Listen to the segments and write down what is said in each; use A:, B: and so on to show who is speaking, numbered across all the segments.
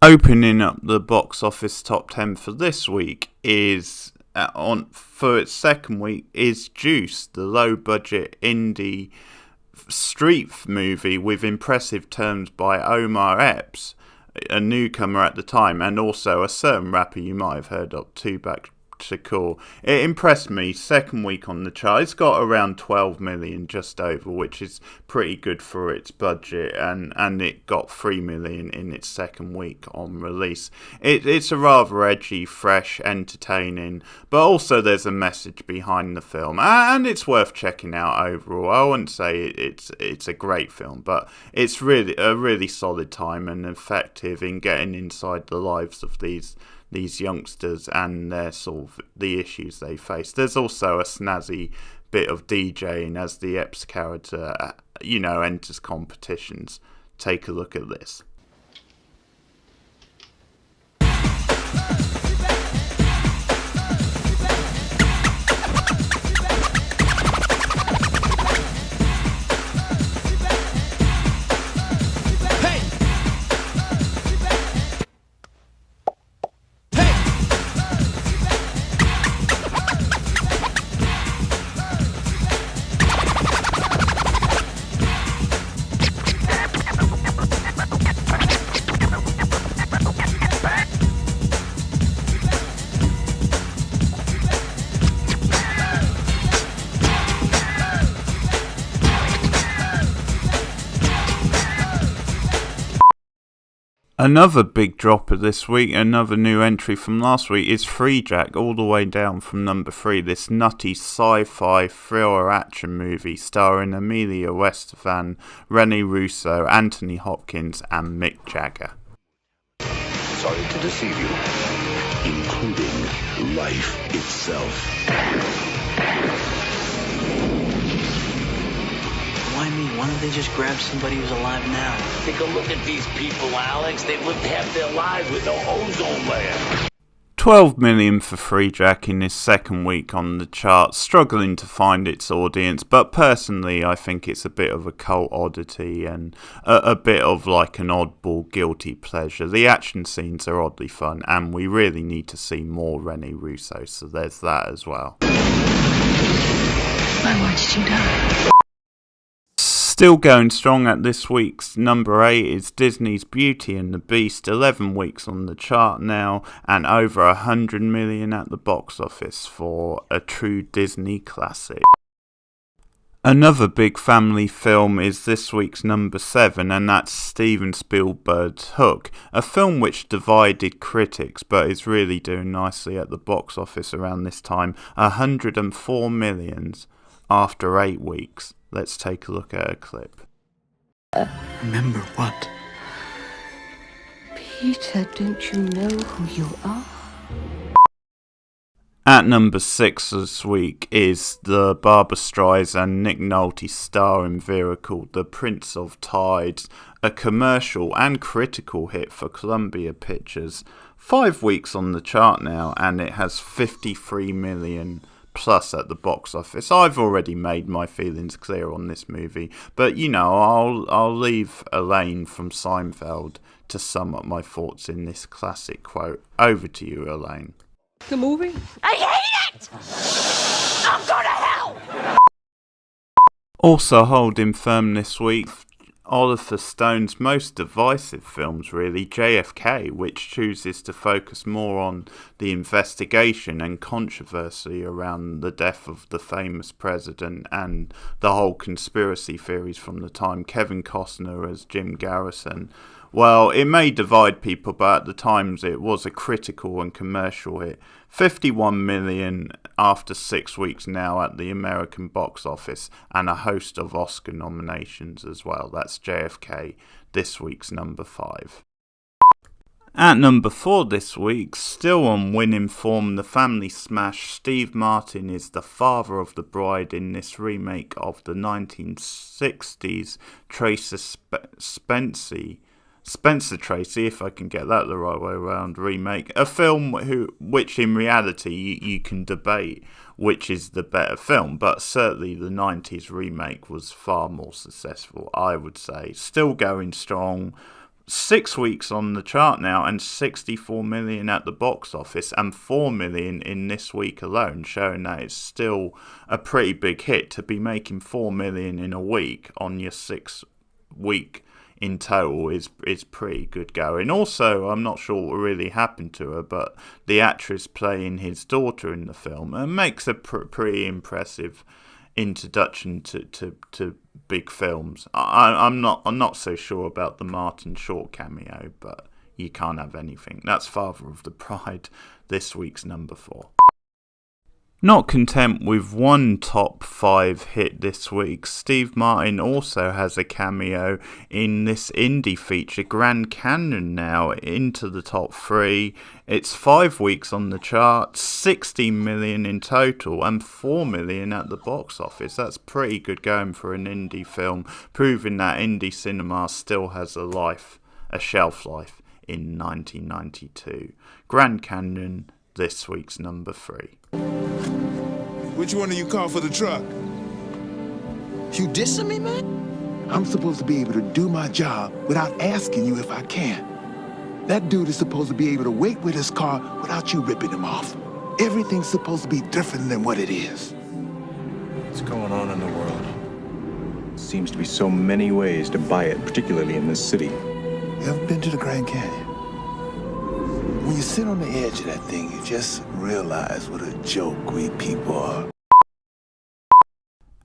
A: Opening up the box office top 10 for this week is for its second week is Juice, the low budget indie street movie with impressive terms by Omar Epps, a newcomer at the time, and also a certain rapper you might have heard of, Tupac Shakur. It impressed me. Second week on the chart, it's got around 12 million, just over, which is pretty good for its budget, and it got 3 million in its second week on release. It's a rather edgy, fresh, entertaining, but also there's a message behind the film, and it's worth checking out overall. I wouldn't say it's a great film, but it's really a really solid time and effective in getting inside the lives of these youngsters and their sort of the issues they face. There's also a snazzy bit of DJing as the Epps character, enters competitions. Take a look at this. Another big dropper this week, another new entry from last week, is Freejack, all the way down from number 3, this nutty sci-fi thriller action movie starring Amelia Estefan, Rene Russo, Anthony Hopkins and Mick Jagger.
B: Sorry to deceive you, including life itself.
C: Why me? Why don't they just grab somebody who's alive now?
B: Take a look at these people, Alex. They've lived half their lives with no ozone layer.
A: 12 million for Freejack in his second week on the charts, struggling to find its audience, but personally I think it's a bit of a cult oddity and a bit of like an oddball guilty pleasure. The action scenes are oddly fun and we really need to see more Rene Russo, so there's that as well.
D: I watched you die.
A: Still going strong at this week's number 8 is Disney's Beauty and the Beast, 11 weeks on the chart now and over 100 million at the box office for a true Disney classic. Another big family film is this week's number 7, and that's Steven Spielberg's Hook, a film which divided critics but is really doing nicely at the box office around this time, 104 million after 8 weeks. Let's take a look at a clip.
C: Remember what?
D: Peter, don't you know who you are?
A: At number 6 this week is the Barbra Streisand Nick Nolte starring vehicle The Prince of Tides, a commercial and critical hit for Columbia Pictures. 5 weeks on the chart now and it has 53 million plus at the box office. I've already made my feelings clear on this movie, but I'll leave Elaine from Seinfeld to sum up my thoughts in this classic quote. Over to you, Elaine.
E: The movie?
D: I hate it! I'm going to hell!
A: Also holding firm this week, Oliver Stone's most divisive films really, JFK, which chooses to focus more on the investigation and controversy around the death of the famous president and the whole conspiracy theories from the time. Kevin Costner as Jim Garrison. Well, it may divide people, but at the times it was a critical and commercial hit. 51 million after 6 weeks now at the American box office, and a host of Oscar nominations as well. That's JFK, this week's number 5. At number 4 this week, still on winning form, the family smash Steve Martin is the father of the bride in this remake of the 1960s Tracer Spencer Tracy, if I can get that the right way around, remake. A film which in reality you can debate which is the better film, but certainly the 90s remake was far more successful, I would say. Still going strong, 6 weeks on the chart now and 64 million at the box office and 4 million in this week alone, showing that it's still a pretty big hit. To be making 4 million in a week on your 6 week in total is pretty good going. Also, I'm not sure what really happened to her, but the actress playing his daughter in the film makes a pretty impressive introduction to big films. I'm not so sure about the Martin Short cameo, but you can't have anything. That's Father of the Bride, this week's number 4. Not content with one top 5 hit this week, Steve Martin also has a cameo in this indie feature, Grand Canyon, now into the top 3. It's 5 weeks on the chart, 16 million in total and 4 million at the box office. That's pretty good going for an indie film, proving that indie cinema still has a shelf life in 1992. Grand Canyon, this week's number 3.
E: Which one of you call for the truck?
F: You dissing me, man?
E: I'm supposed to be able to do my job without asking you if I can. That dude is supposed to be able to wait with his car without you ripping him off. Everything's supposed to be different than what it is.
F: What's going on in the world? Seems to be so many ways to buy it, particularly in this city.
E: You ever been to the Grand Canyon? When you sit on the edge of that thing, you just realize what a joke we people are.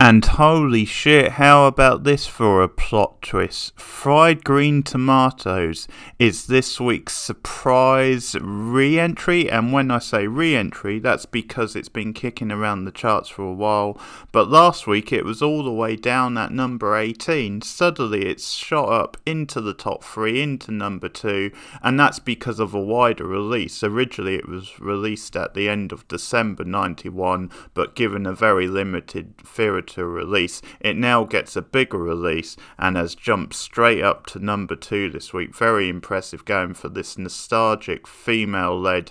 A: And holy shit, how about this for a plot twist? Fried Green Tomatoes is this week's surprise re-entry, and when I say re-entry, that's because it's been kicking around the charts for a while, but last week it was all the way down at number 18. Suddenly it's shot up into the top 3, into number 2, and that's because of a wider release. Originally it was released at the end of December 91, but given a very limited theatre release, it now gets a bigger release and has jumped straight up to number 2 this week. Very impressive going for this nostalgic female-led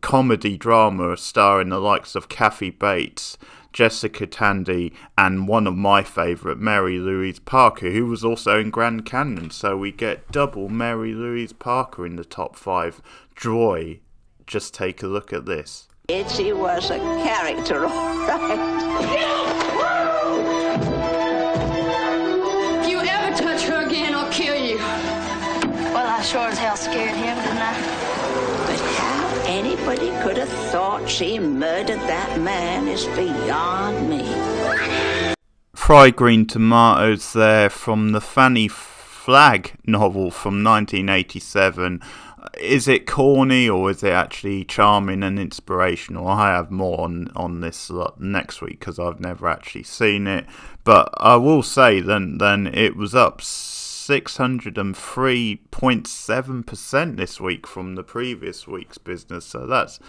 A: comedy drama starring the likes of Kathy Bates, Jessica Tandy, and one of my favourite, Mary Louise Parker, who was also in Grand Canyon. So we get double Mary Louise Parker in the top 5. Joy, just take a look at this.
G: She was a character, all right.
D: If you ever touch her again, I'll kill you.
G: Well, I sure as hell scared him, didn't I? But how anybody could have thought she murdered that man is beyond me.
A: Fried Green Tomatoes there from the Fanny Flagg novel from 1987. Is it corny or is it actually charming and inspirational? I have more on this next week because I've never actually seen it. But I will say then it was up 603.7% this week from the previous week's business. So that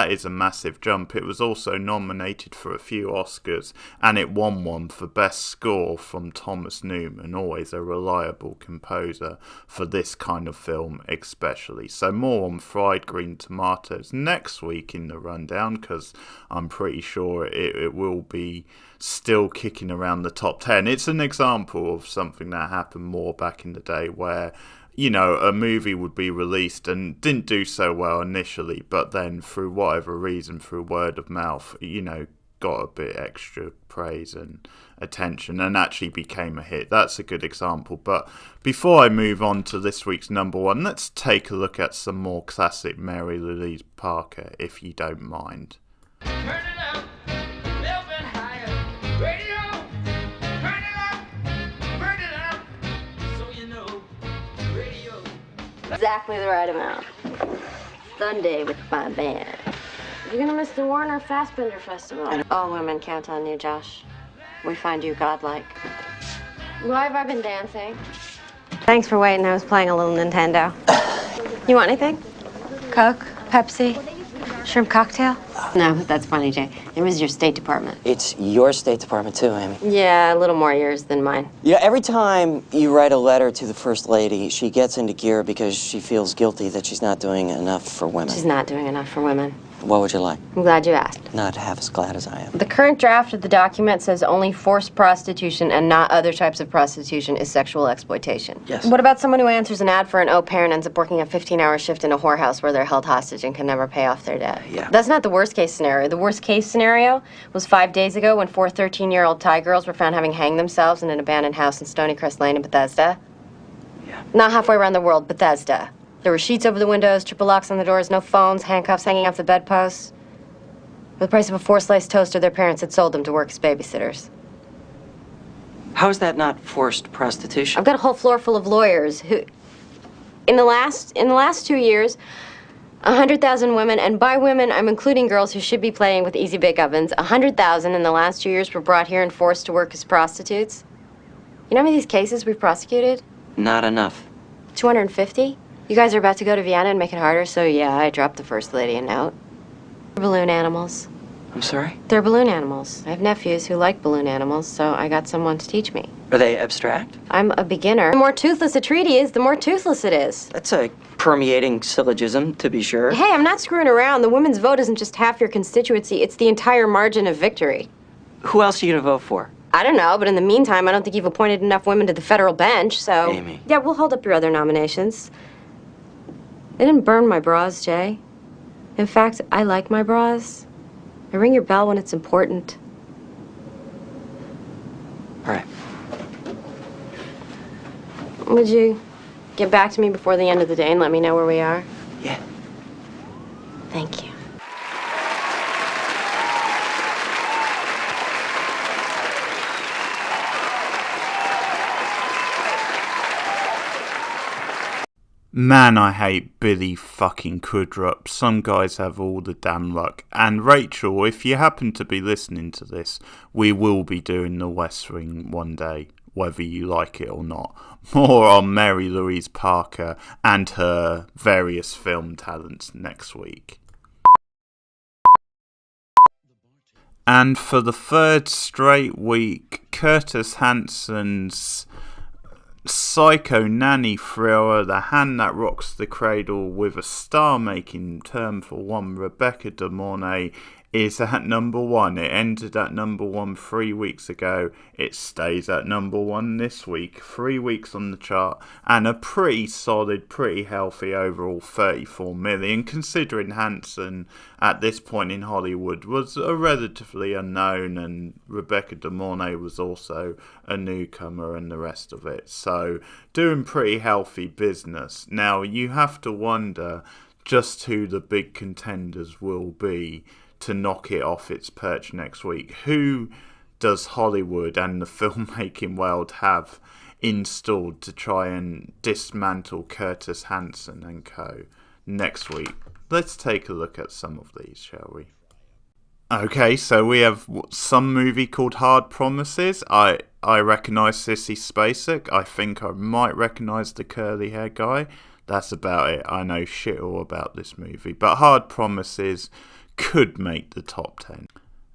A: is a massive jump. It was also nominated for a few Oscars and it won one for Best Score from Thomas Newman, always a reliable composer for this kind of film especially. So more on Fried Green Tomatoes next week in the rundown, because I'm pretty sure it will be still kicking around the top 10. It's an example of something that happened more back in the day where, you know, a movie would be released and didn't do so well initially, but then through whatever reason, through word of mouth, you know, got a bit extra praise and attention and actually became a hit. That's a good example. But before I move on to this week's number 1, let's take a look at some more classic Mary Louise Parker, if you don't mind.
B: Turn it up, a little bit higher. Radio, turn it up, burn it up, so you know, radio.
H: Exactly the right amount. Sunday with my band. You're gonna miss the Warner Fassbender Festival. All women count on you, Josh. We find you godlike. Why have I been dancing? Thanks for waiting. I was playing a little Nintendo. You want anything? Coke? Pepsi? Shrimp cocktail? No, but that's funny, Jay. It was your State Department.
C: It's your State Department too, Amy.
H: Yeah, a little more yours than mine.
C: Yeah, every time you write a letter to the First Lady, she gets into gear because she feels guilty that she's not doing enough for women.
H: She's not doing enough for women.
C: What would you like?
H: I'm glad you asked.
C: Not half as glad as I am.
H: The current draft of the document says only forced prostitution and not other types of prostitution is sexual exploitation.
C: Yes.
H: What about someone who answers an ad for an au pair and ends up working a 15-hour shift in a whorehouse where they're held hostage and can never pay off their debt?
C: Yeah.
H: That's not the worst case scenario. The worst case scenario was 5 days ago when 4 13-year-old Thai girls were found having hanged themselves in an abandoned house in Stony Crest Lane in Bethesda.
C: Yeah.
H: Not halfway around the world, Bethesda. There were sheets over the windows, triple locks on the doors, no phones, handcuffs hanging off the bedposts. For the price of a 4-slice toaster, their parents had sold them to work as babysitters.
C: How is that not forced prostitution?
H: I've got a whole floor full of lawyers who, in the last 2 years, 100,000 women, and by women, I'm including girls who should be playing with easy bake ovens, 100,000 in the last 2 years were brought here and forced to work as prostitutes. You know how many of these cases we've prosecuted?
C: Not enough.
H: 250? You guys are about to go to Vienna and make it harder, so yeah, I dropped the First Lady a note. Balloon animals.
C: I'm sorry?
H: They're balloon animals. I have nephews who like balloon animals, so I got someone to teach me.
C: Are they abstract?
H: I'm a beginner. The more toothless a treaty is, the more toothless it is.
C: That's a permeating syllogism, to be sure.
H: Hey, I'm not screwing around. The women's vote isn't just half your constituency, it's the entire margin of victory.
C: Who else are you gonna vote for?
H: I don't know, but in the meantime, I don't think you've appointed enough women to the federal bench, so...
C: Amy.
H: Yeah, we'll hold up your other nominations. They didn't burn my bras, Jay. In fact, I like my bras. I ring your bell when it's important.
C: All right.
H: Would you get back to me before the end of the day and let me know where we are?
C: Yeah.
H: Thank you.
A: Man, I hate Billy fucking Crudup. Some guys have all the damn luck. And Rachel, if you happen to be listening to this, we will be doing the West Wing one day, whether you like it or not. More on Mary Louise Parker and her various film talents next week. And for the third straight week, Curtis Hanson's psycho nanny thriller The Hand That Rocks the Cradle, with a star-making term for one Rebecca De Mornay, is at number 1. It ended at number 1 3 weeks ago. It stays at number 1 this week. 3 weeks on the chart, and a pretty solid, pretty healthy overall 34 million, considering Hanson at this point in Hollywood was a relatively unknown, and Rebecca De Mornay was also a newcomer and the rest of it. So doing pretty healthy business. Now you have to wonder just who the big contenders will be to knock it off its perch next week. Who does Hollywood and the filmmaking world have installed to try and dismantle Curtis Hanson and co next week? Let's take a look at some of these, shall we? Okay, so we have some movie called Hard Promises. I recognise Sissy Spacek. I think I might recognise the curly hair guy. That's about it. I know shit all about this movie. But Hard Promises could make the top 10.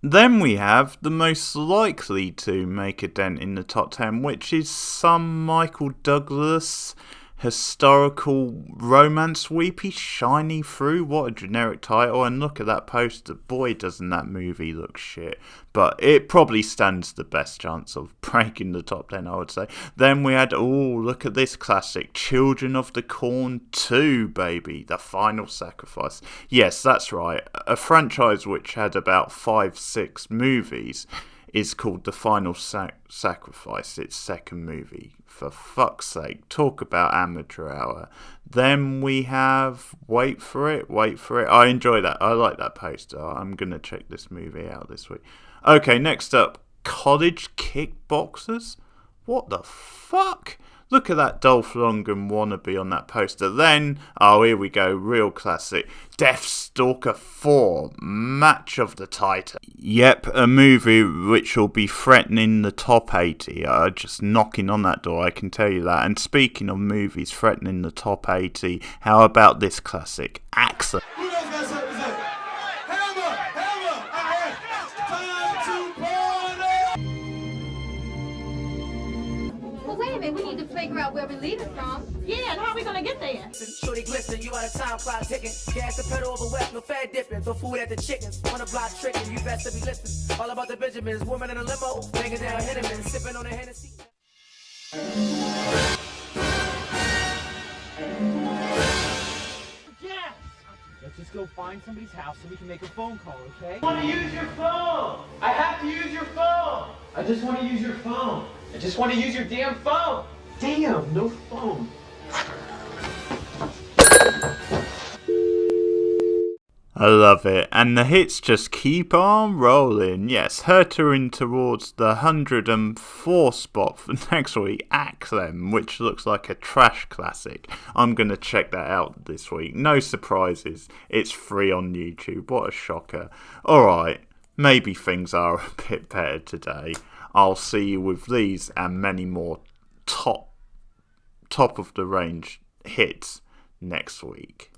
A: Then we have the most likely to make a dent in the top 10, which is some Michael Douglas historical romance weepy shiny through. What a generic title. And look at that poster. Boy, doesn't that movie look shit. But it probably stands the best chance of breaking the top 10, I would say. Then we had, look at this classic, Children of the Corn 2, baby. The Final Sacrifice. Yes, that's right. A franchise which had about 5-6 movies is called The Final Sacrifice, its second movie. For fuck's sake, talk about amateur hour. Then we have Wait for It. I enjoy that. I like that poster. I'm going to check this movie out this week. Okay, next up, College Kickboxers? What the fuck? Look at that Dolph Lundgren wannabe on that poster. Then, here we go, real classic. Deathstalker 4, Match of the Titan. Yep, a movie which will be threatening the top 80. Just knocking on that door, I can tell you that. And speaking of movies threatening the top 80, how about this classic, Axel?
B: Who knows got something to say? Hammer!
D: where we leave it from. Yeah, and how are we gonna get there?
B: Shorty glisten, you out of time clock ticking. Gas the pedal over west, no fat dipping. Throw food at the chickens. On the block tricking, you best to be listening. All about the Benjamins, woman in a limo, banging down Henneman, sipping on a Hennessy.
I: Yes! Let's just go find somebody's house so we can make a phone call, okay? I want to use your phone! I have to use your phone! I just want to use your phone! I just want to use your damn phone! Damn, no phone!
A: I love it, and the hits just keep on rolling. Yes, hurtling towards the 104 spot for next week, Axem, which looks like a trash classic. I'm going to check that out this week. No surprises, it's free on YouTube. What a shocker. Alright, maybe things are a bit better today. I'll see you with these and many more top of the range hits next week.